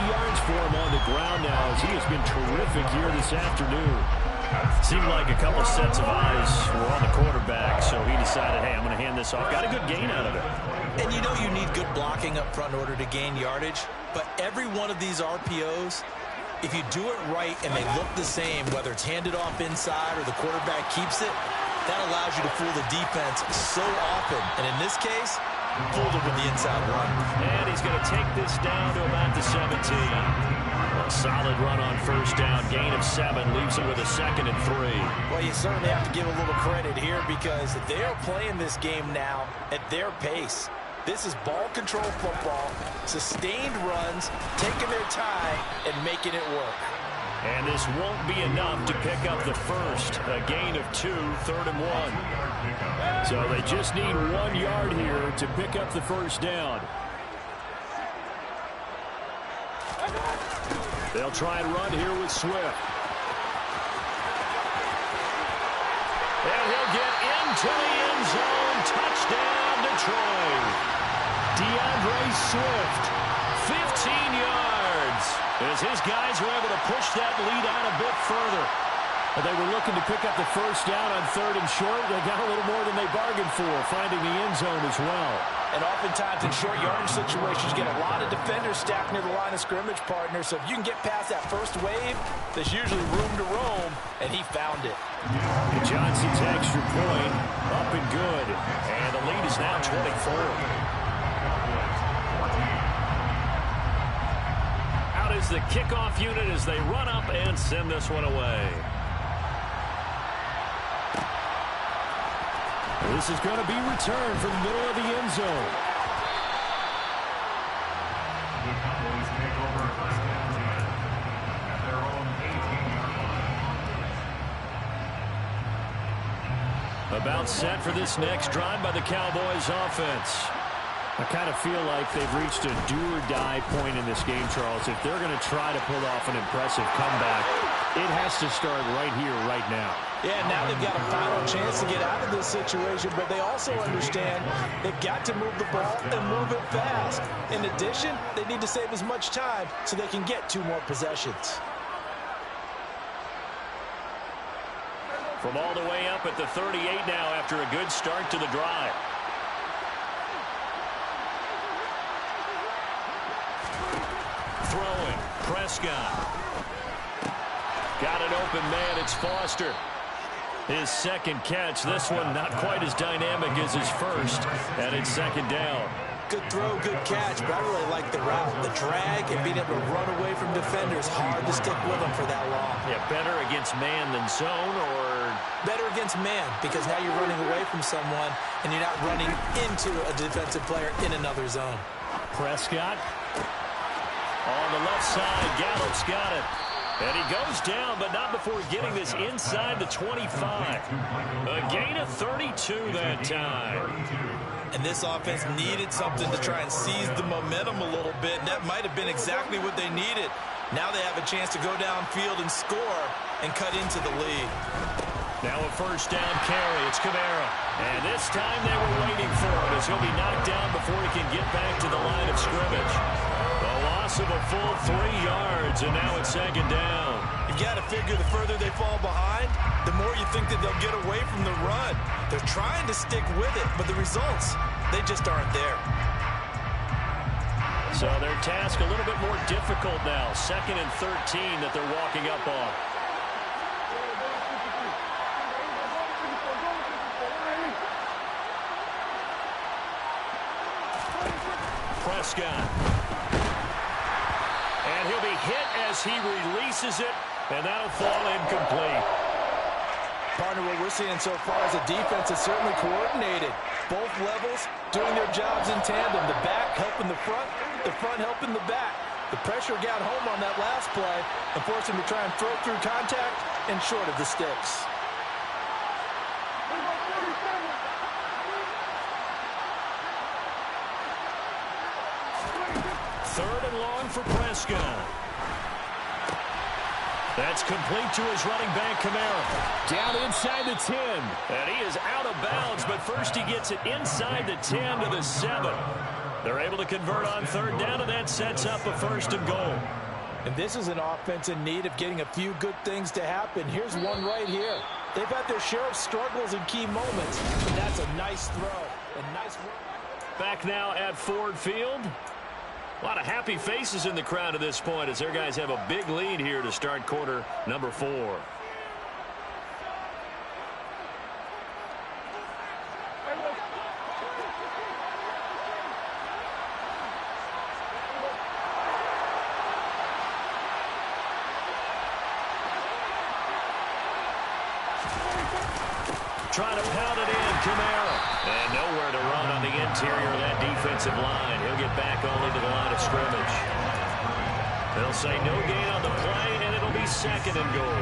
yards for him on the ground now, as he has been terrific here this afternoon. Seemed like a couple sets of eyes were on the quarterback, so he decided, hey, I'm going to hand this off. Got a good gain out of it. And you know you need good blocking up front in order to gain yardage, but every one of these RPOs, if you do it right and they look the same, whether it's handed off inside or the quarterback keeps it, that allows you to fool the defense so often. And in this case, fooled it with the inside run. And he's going to take this down to about the 17. A solid run on 1st down. Gain of 7 leaves him with a 2nd and 3. Well, you certainly have to give a little credit here because they're playing this game now at their pace. This is ball control football, sustained runs, taking their time, and making it work. And this won't be enough to pick up the first. A gain of 2, 3rd and 1. So they just need 1 yard here to pick up the first down. They'll try and run here with Swift. And he'll get into the end zone. Touchdown, Detroit. DeAndre Swift, 15 yards. As his guys were able to push that lead out a bit further. They were looking to pick up the first down on 3rd and short. They got a little more than they bargained for, finding the end zone as well. And oftentimes in short yardage situations, you get a lot of defenders stacked near the line of scrimmage, partner. So if you can get past that first wave, there's usually room to roam, and he found it. Johnson's extra point, up and good. And the lead is now 24. Out is the kickoff unit as they run up and send this one away. This is going to be returned from the middle of the end zone. The Cowboys take over first down at their own 18-yard line. About set for this next drive by the Cowboys offense. I kind of feel like they've reached a do-or-die point in this game, Charles. If they're going to try to pull off an impressive comeback, it has to start right here, right now. Yeah, now they've got a final chance to get out of this situation, but they also understand they've got to move the ball and move it fast. In addition, they need to save as much time so they can get 2 more possessions. From all the way up at the 38 now after a good start to the drive. Throwing, Prescott. Got an open man, it's Foster. His second catch, this one not quite as dynamic as his first, and it's 2nd down. Good throw, good catch, but I really like the route. The drag and being able to run away from defenders, hard to stick with them for that long. Yeah, better against man than zone, or? Better against man, because now you're running away from someone, and you're not running into a defensive player in another zone. Prescott. On the left side, Gallup's got it. And he goes down, but not before getting this inside the 25. A gain of 32 that time. And this offense needed something to try and seize the momentum a little bit, and that might have been exactly what they needed. Now they have a chance to go downfield and score and cut into the lead. Now a first down carry. It's Kamara. And this time they were waiting for him as he'll be knocked down before he can get back to the line of scrimmage. A loss of a full 3 yards, and now it's 2nd down. You've got to figure the further they fall behind, the more you think that they'll get away from the run. They're trying to stick with it, but the results, they just aren't there. So their task a little bit more difficult now. 2nd and 13 that they're walking up on. Prescott. And he'll be hit as he releases it, and that'll fall incomplete. Partner, what we're seeing so far is a defense that's certainly coordinated. Both levels doing their jobs in tandem. The back helping the front helping the back. The pressure got home on that last play and forced him to try and throw through contact and short of the sticks. Third and long for Prescott. That's complete to his running back, Kamara. Down inside the 10. And he is out of bounds, but first he gets it inside the 10 to the 7. They're able to convert on 3rd down, and that sets up a 1st and goal. And this is an offense in need of getting a few good things to happen. Here's one right here. They've had their share of struggles in key moments, but that's a nice throw. A nice run. Back now at Ford Field. A lot of happy faces in the crowd at this point as their guys have a big lead here to start quarter number 4. Trying to pound it in, Kamara. And nowhere to run on the interior of that defensive line. He'll get back only to the line of scrimmage. They'll say no gain on the play, and it'll be 2nd and goal.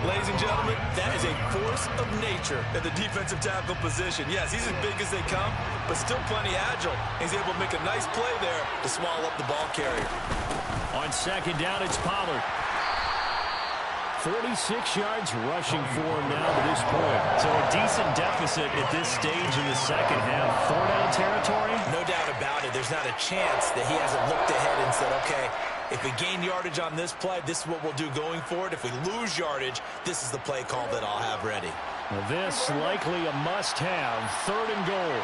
Ladies and gentlemen, that is a force of nature at the defensive tackle position. Yes, he's as big as they come, but still plenty agile. He's able to make a nice play there to swallow up the ball carrier. On 2nd down, it's Pollard. 46 yards rushing for him now to this point. So a decent deficit at this stage in the second half. 4-down territory? No doubt about it. There's not a chance that he hasn't looked ahead and said, okay, if we gain yardage on this play, this is what we'll do going forward. If we lose yardage, this is the play call that I'll have ready. Well, this likely a must-have. 3rd and goal.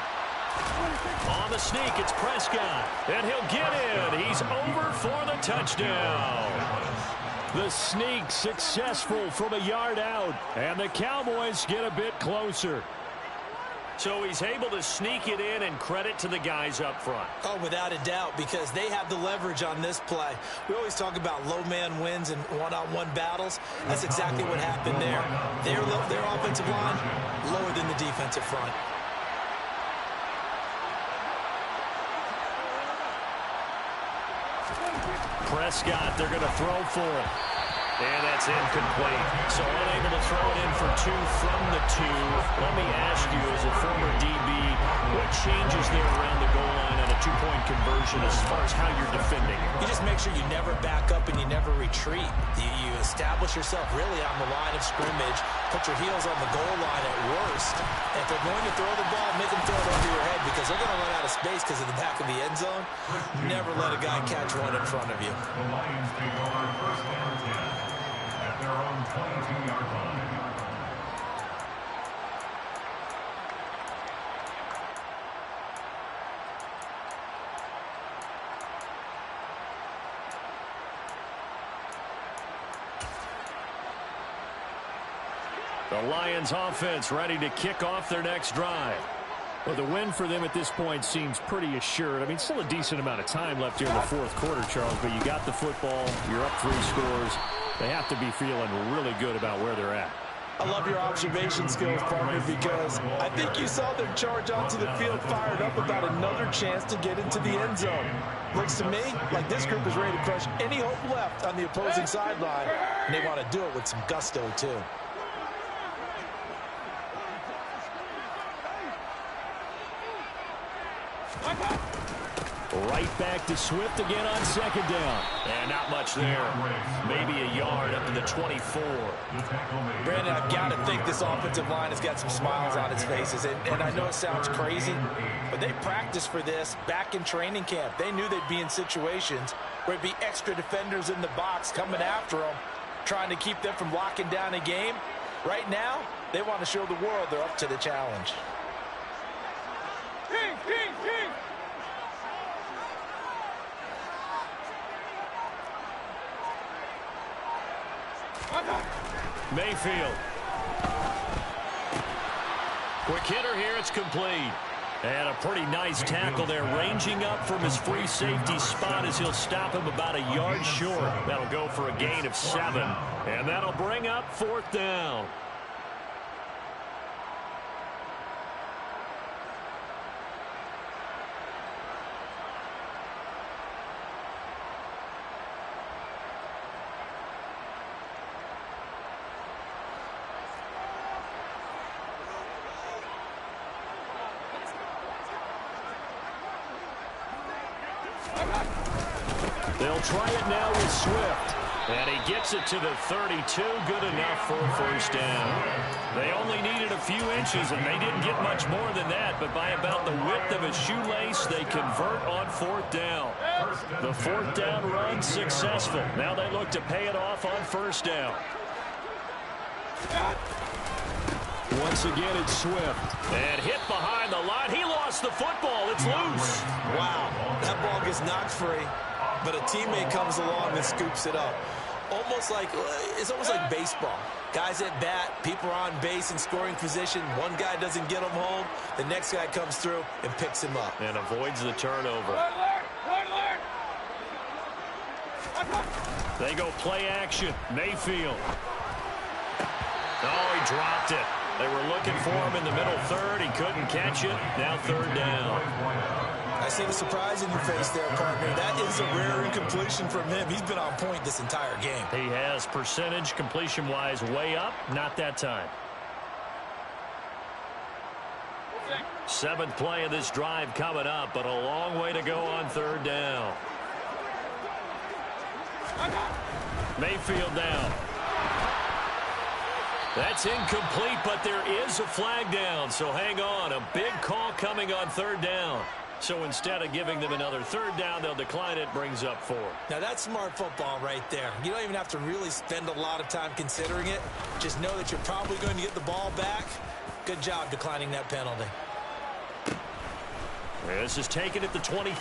On the sneak, it's Prescott. And he'll get in. He's over for the touchdown. The sneak successful from a yard out. And the Cowboys get a bit closer. So he's able to sneak it in, and credit to the guys up front. Oh, without a doubt, because they have the leverage on this play. We always talk about low man wins in one-on-one battles. That's exactly what happened there. Their offensive line lower than the defensive front. Prescott, they're going to throw for it. And that's incomplete. So unable to throw it in for 2 from the 2. Let me ask you, as a former DB, what changes there around the goal line on a 2-point conversion as far as how you're defending? You just make sure you never back up and you never retreat. You establish yourself really on the line of scrimmage, put your heels on the goal line at worst. And if they're going to throw the ball, make them throw it over your head, because they're going to run out of space because of the back of the end zone. Never let a guy catch one in front of you. The Lions take over 1st down 10 at their own 22-yard line. The Lions offense ready to kick off their next drive. Well, the win for them at this point seems pretty assured. I mean, still a decent amount of time left here in the 4th quarter, Charles, but you got the football, you're up 3 scores. They have to be feeling really good about where they're at. I love your observation skills, partner, because I think you saw them charge onto the field fired up about another chance to get into the end zone. Looks to me like this group is ready to crush any hope left on the opposing sideline, and they want to do it with some gusto, too. Right back to Swift again on 2nd down. And not much there. Maybe a yard up to the 24. Brandon, I've got to think this offensive line has got some smiles on its faces. And I know it sounds crazy, but they practiced for this back in training camp. They knew they'd be in situations where it'd be extra defenders in the box coming after them, trying to keep them from locking down a game. Right now, they want to show the world they're up to the challenge. Mayfield. Quick hitter here, it's complete. And a pretty nice tackle there, ranging up from his free safety spot as he'll stop him about a yard short. That'll go for a gain of 7, and that'll bring up 4th down. They'll try it now with Swift. And he gets it to the 32. Good enough for a 1st down. They only needed a few inches, and they didn't get much more than that. But by about the width of a shoelace, they convert on 4th down. The 4th down run successful. Now they look to pay it off on 1st down. Once again, it's Swift. And hit behind the line. He lost the football. It's loose. Wow, that ball gets knocked free, but a teammate comes along and scoops it up. It's almost like baseball. Guys at bat, people are on base in scoring position. One guy doesn't get him home. The next guy comes through and picks him up. And avoids the turnover. They go play action. Mayfield. Oh, he dropped it. They were looking for him in the middle 3rd. He couldn't catch it. Now 3rd down. I see the surprise in your face there, partner. That is a rare incompletion from him. He's been on point this entire game. He has percentage completion-wise way up. Not that time. 7th play of this drive coming up, but a long way to go on 3rd down. Mayfield down. That's incomplete, but there is a flag down, so hang on. A big call coming on 3rd down. So instead of giving them another 3rd down, they'll decline it, brings up 4. Now, that's smart football right there. You don't even have to really spend a lot of time considering it. Just know that you're probably going to get the ball back. Good job declining that penalty. This is taken at the 23.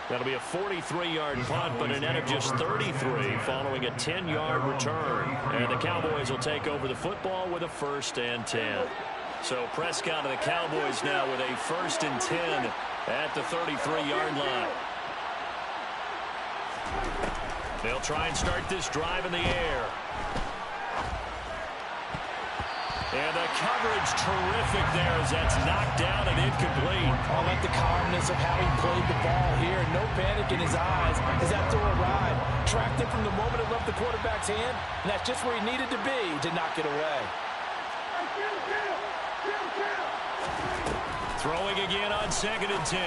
That'll be a 43-yard punt, but a net of just 33 following a 10-yard return. And the Cowboys will take over the football with a 1st and 10. So Prescott and the Cowboys now with a 1st and 10 at the 33-yard line. They'll try and start this drive in the air. And the coverage terrific there as that's knocked down and incomplete. I like the calmness of how he played the ball here. No panic in his eyes as that throw arrived. Tracked it from the moment it left the quarterback's hand, and that's just where he needed to be to knock it away. Throwing again on 2nd and 10.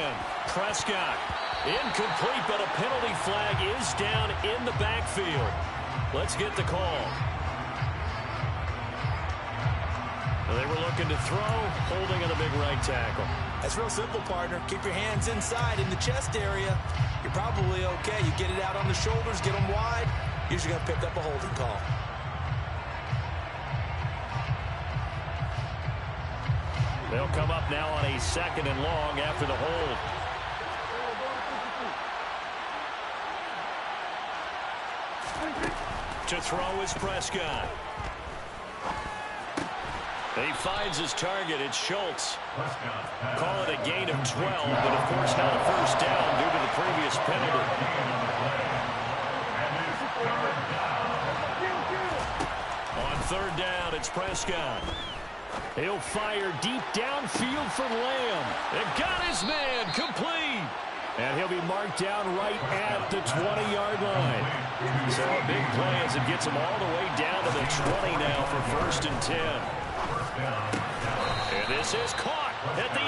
Prescott. Incomplete, but a penalty flag is down in the backfield. Let's get the call. They were looking to throw, holding on the big right tackle. That's real simple, partner. Keep your hands inside in the chest area. You're probably okay. You get it out on the shoulders, get them wide. Usually going to pick up a holding call. They'll come up now on a 2nd and long after the hold. To throw is Prescott. He finds his target. It's Schultz. Call it a gain of 12, but of course not a 1st down due to the previous penalty. On 3rd down, it's Prescott. He'll fire deep downfield for Lamb. And got his man complete. And he'll be marked down right at the 20-yard line. So a big play as it gets him all the way down to the 20 now for 1st and 10. And this is caught at the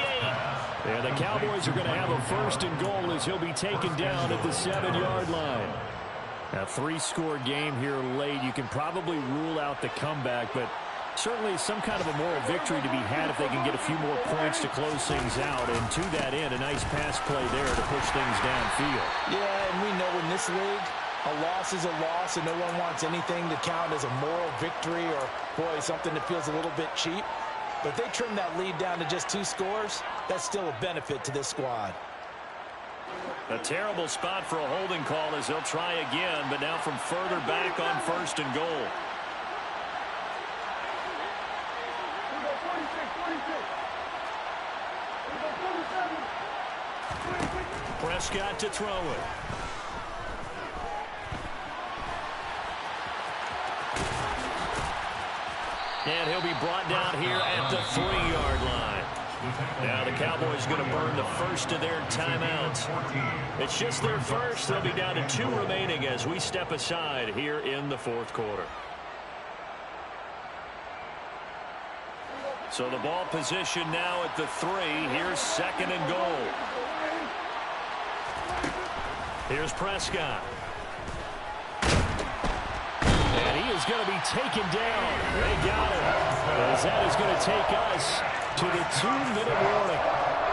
8. And the Cowboys are going to have a 1st and goal as he'll be taken down at the 7-yard line. A 3-score game here late. You can probably rule out the comeback, but certainly some kind of a moral victory to be had if they can get a few more points to close things out. And to that end, a nice pass play there to push things downfield. Yeah, and we know in this league, a loss is a loss, and no one wants anything to count as a moral victory or, boy, something that feels a little bit cheap. But if they trim that lead down to just 2 scores, that's still a benefit to this squad. A terrible spot for a holding call as they'll try again, but now from further back on 1st and goal. Prescott to throw it. And he'll be brought down here at the 3-yard line. Now the Cowboys going to burn the first of their timeouts. It's just their first. They'll be down to 2 remaining as we step aside here in the 4th quarter. So the ball position now at the 3. Here's 2nd and goal. Here's Prescott. And he is going to be taken down. They got him. As that is going to take us to the 2-minute warning.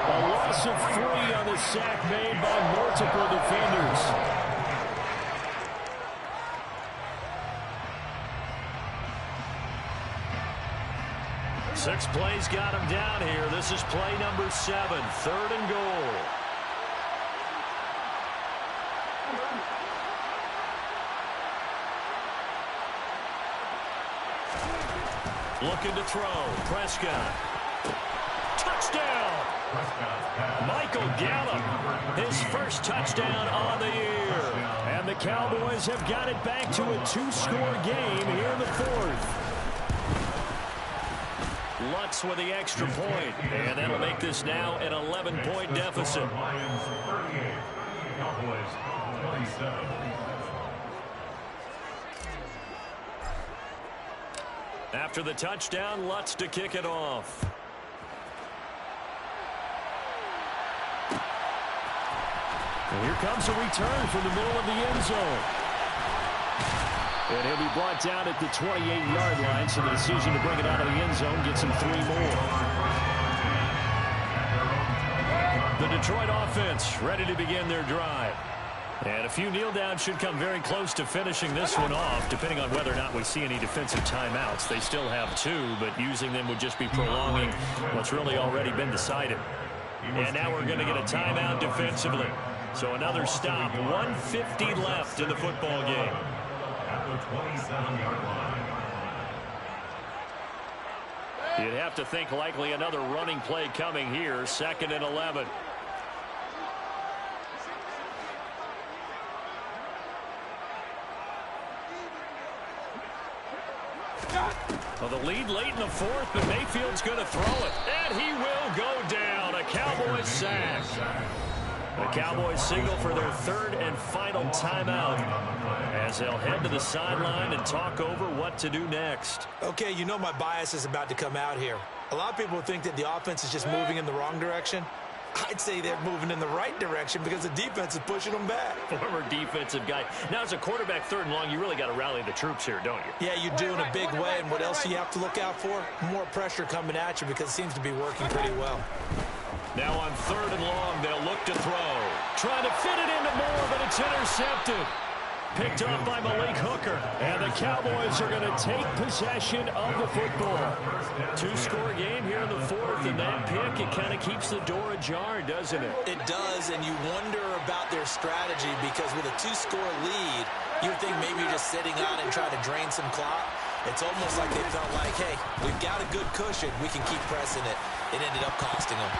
A loss of 3 on the sack made by multiple defenders. Six plays got him down here. This is play number 7, 3rd and goal. Looking to throw. Prescott. Touchdown! Michael Gallup, his first touchdown on the year. And the Cowboys have got it back to a 2-score game here in the 4th. Lutz with the extra point. And that'll make this now an 11-point deficit. Lions 38, Cowboys 27. After the touchdown, Lutz to kick it off. And here comes a return from the middle of the end zone. And he'll be brought down at the 28-yard line, so the decision to bring it out of the end zone gets him 3 more. The Detroit offense ready to begin their drive. And a few kneel downs should come very close to finishing this one off, depending on whether or not we see any defensive timeouts. They still have 2, but using them would just be prolonging what's really already been decided. And now we're going to get a timeout defensively. So another stop, 1:50 left in the football game. At the 27-yard line. You'd have to think likely another running play coming here, 2nd and 11. Well, the lead late in the 4th, but Mayfield's going to throw it. And he will go down. A Cowboys sack. The Cowboys signal for their 3rd and final timeout as they'll head to the sideline and talk over what to do next. Okay, you know my bias is about to come out here. A lot of people think that the offense is just moving in the wrong direction. I'd say they're moving in the right direction because the defense is pushing them back. Former defensive guy. Now, as a quarterback 3rd and long, you really got to rally the troops here, don't you? Yeah, you do in a big way. And what else do you have to look out for? More pressure coming at you because it seems to be working pretty well. Now on 3rd and long, they'll look to throw. Trying to fit it into Moore, but it's intercepted. Picked up by Malik Hooker. And the Cowboys are going to take possession of the football. 2-score game here in the 4th, and that pick, it kind of keeps the door ajar, doesn't it? It does, and you wonder about their strategy because with a 2-score lead, you would think maybe you're just sitting out and trying to drain some clock. It's almost like they felt like, hey, we've got a good cushion. We can keep pressing it. It ended up costing them.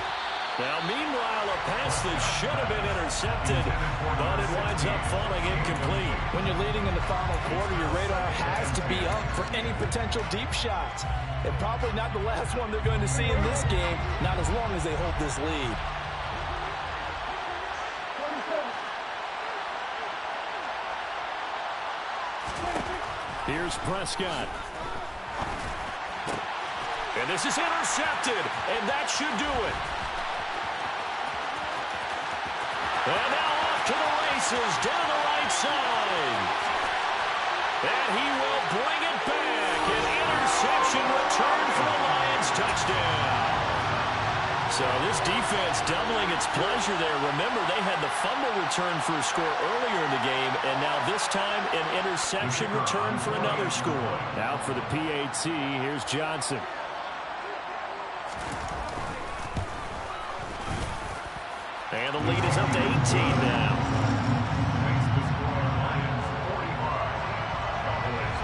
Now, meanwhile, a pass that should have been intercepted, but it winds up falling incomplete. When you're leading in the final quarter, your radar has to be up for any potential deep shots. And probably not the last one they're going to see in this game, not as long as they hold this lead. Here's Prescott. And this is intercepted, and that should do it. And now off to the races, down the right side. And he will bring it back. An interception return for the Lions, touchdown. So this defense doubling its pleasure there. Remember, they had the fumble return for a score earlier in the game, and now this time an interception return for another score. Now for the PAT, here's Johnson. And the lead is up to 18 now. Makes the score Lions 45, Cowboys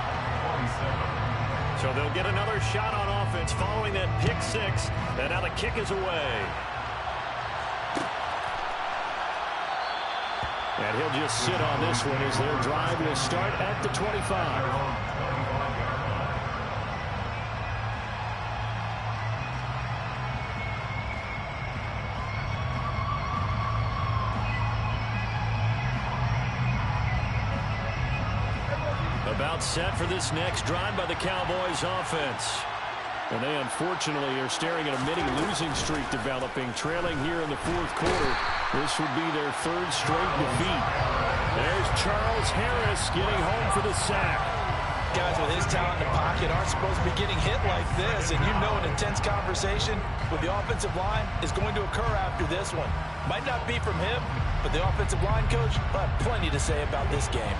27. So they'll get another shot on offense following that pick 6. And now the kick is away. And he'll just sit on this one as their drive will start at the 25. About set for this next drive by the Cowboys offense. And they unfortunately are staring at a mini losing streak developing, trailing here in the 4th quarter. This would be their 3rd straight defeat. There's Charles Harris getting home for the sack. Guys with his talent in the pocket aren't supposed to be getting hit like this, and you know an intense conversation with the offensive line is going to occur after this one. Might not be from him, but the offensive line coach will have plenty to say about this game.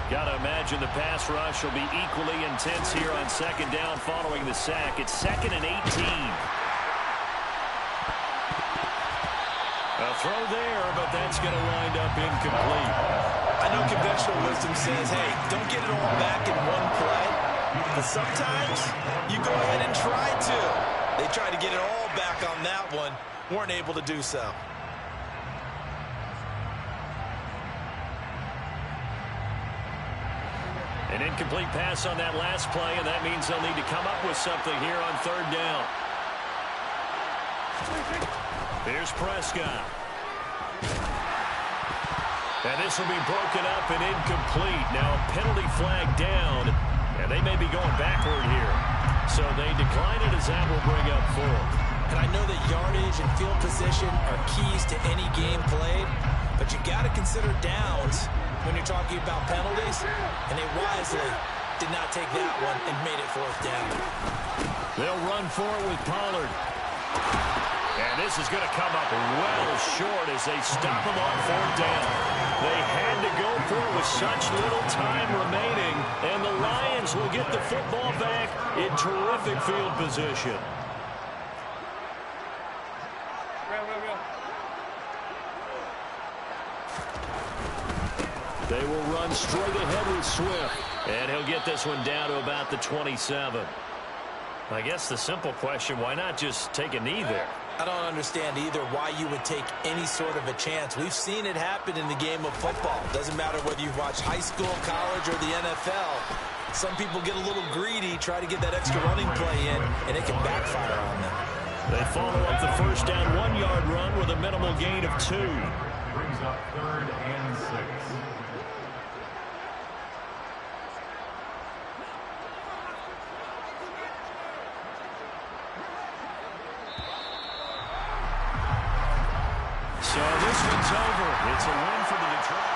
Got to imagine the pass rush will be equally intense here on 2nd down following the sack. It's 2nd and 18. A throw there, but that's going to wind up incomplete. I know conventional wisdom says, hey, don't get it all back in one play. But sometimes you go ahead and try to. They tried to get it all back on that one. Weren't able to do so. An incomplete pass on that last play, and that means they'll need to come up with something here on third down. Here's Prescott. And this will be broken up and incomplete. Now a penalty flag down, and they may be going backward here. So they decline it as that will bring up fourth. And I know that yardage and field position are keys to any game played, but you got to consider downs when you're talking about penalties, and they wisely did not take that one and made it fourth down. They'll run for it with Pollard. And this is going to come up well short as they stop him on fourth down. They had to go for it with such little time remaining, and the Lions will get the football back in terrific field position. They will run straight ahead with Swift, and he'll get this one down to about the 27. I guess the simple question, why not just take a knee there? I don't understand either why you would take any sort of a chance. We've seen it happen in the game of football. Doesn't matter whether you've watched high school, college, or the NFL. Some people get a little greedy, try to get that extra running play in, and it can backfire on them. They follow up the first down 1-yard run with a minimal gain of 2. Brings up 3rd and 6. So this one's over. It's a win for the Detroit.